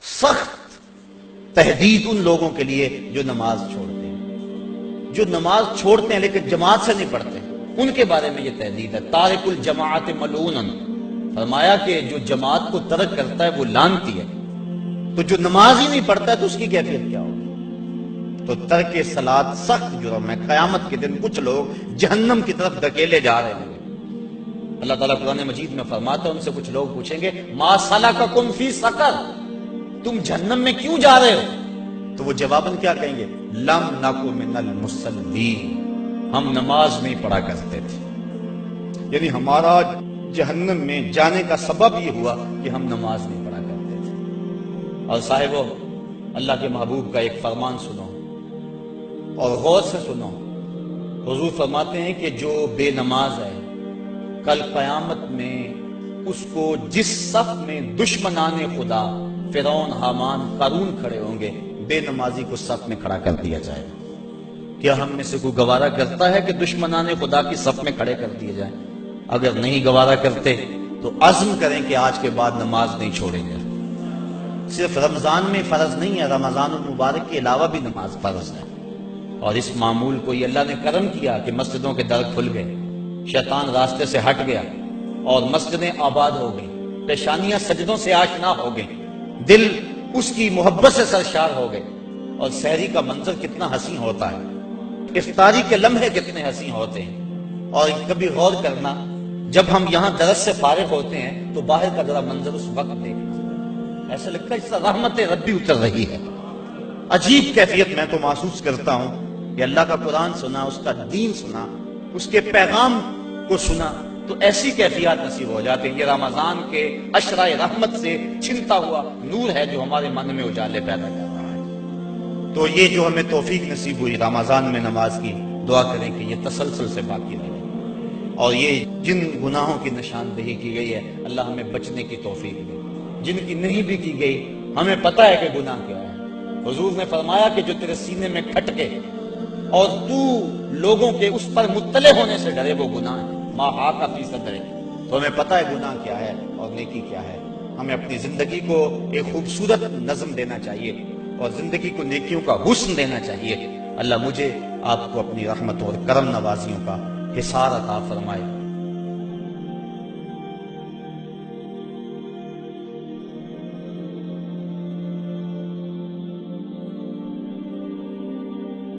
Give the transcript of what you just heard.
سخت تحدید ان لوگوں کے لیے جو نماز چھوڑتے ہیں، جو نماز چھوڑتے ہیں لیکن جماعت سے نہیں پڑھتے، ان کے بارے میں یہ تحدید ہے۔ تارک الجماعت ملعون، فرمایا کہ جو جماعت کو ترک کرتا ہے وہ لعنتی ہے، تو جو نماز ہی نہیں پڑھتا ہے تو اس کی کیفیت کیا ہوگی؟ تو ترک صلاۃ سخت جرم ہے۔ قیامت کے دن کچھ لوگ جہنم کی طرف دھکیلے جا رہے ہیں۔ اللہ تعالیٰ قرآن مجید میں فرماتا ہے، ان سے کچھ لوگ پوچھیں گے ما سلککم فی سقر، تم جہنم میں کیوں جا رہے ہو؟ تو وہ جواباً کیا کہیں گے؟ لم نکو من المصلین، ہم نماز نہیں پڑھا کرتے تھے۔ یعنی ہمارا جہنم میں جانے کا سبب یہ ہوا کہ ہم نماز نہیں پڑھا کرتے تھے۔ اور صاحبو، اللہ کے محبوب کا ایک فرمان سنو اور غور سے سنو۔ حضور فرماتے ہیں کہ جو بے نماز ہے کل قیامت میں اس کو جس صف میں دشمنان خدا فرعون، حامان، قارون کھڑے ہوں گے، بے نمازی کو صف میں کھڑا کر دیا جائے گا۔ کیا ہم میں سے کوئی گوارا کرتا ہے کہ دشمنان خدا کی صف میں کھڑے کر دیے جائیں؟ اگر نہیں گوارا کرتے تو عزم کریں کہ آج کے بعد نماز نہیں چھوڑیں گے۔ صرف رمضان میں فرض نہیں ہے، رمضان المبارک کے علاوہ بھی نماز فرض ہے۔ اور اس معمول کو یہ اللہ نے کرم کیا کہ مسجدوں کے در کھل گئے، شیطان راستے سے ہٹ گیا اور مسجدیں آباد ہو گئی، پیشانیاں سجدوں سے آشنا ہو گئی، دل اس کی محبت سے سرشار ہو گئے۔ اور سحری کا منظر کتنا حسین ہوتا ہے، افطاری کے لمحے کتنے حسین ہوتے ہیں۔ اور کبھی غور کرنا، جب ہم یہاں درس سے فارغ ہوتے ہیں تو باہر کا ذرا منظر اس وقت دیکھنا، ایسا لگتا ہے اس طرح رحمت ربی اتر رہی ہے۔ عجیب کیفیت میں تو محسوس کرتا ہوں کہ اللہ کا قرآن سنا، اس کا دین سنا، اس کے پیغام کو سنا تو ایسی کیفیات نصیب ہو جاتے ہیں۔ یہ رمضان کے عشرہ رحمت سے چھنتا ہوا نور ہے جو ہمارے من میں اجالے پیدا کر رہا ہے۔ تو یہ جو ہمیں توفیق نصیب ہوئی رمضان میں نماز کی، دعا کریں کہ یہ تسلسل سے باقی رہے، اور یہ جن گناہوں کی نشاندہی کی گئی ہے اللہ ہمیں بچنے کی توفیق دے، جن کی نہیں بھی کی گئی ہمیں پتہ ہے کہ گناہ کیا ہے۔ حضور نے فرمایا کہ جو تیرے سینے میں کھٹ کے اور تو لوگوں کے اس پر مطلع ہونے سے ڈرے وہ گناہ ہے۔ ما حاک فی صدرک، تو ہمیں پتہ ہے گناہ کیا ہے اور نیکی کیا ہے۔ ہمیں اپنی زندگی کو ایک خوبصورت نظم دینا چاہیے اور زندگی کو نیکیوں کا حسن دینا چاہیے۔ اللہ مجھے آپ کو اپنی رحمت اور کرم نوازیوں کا حصار عطا فرمائے۔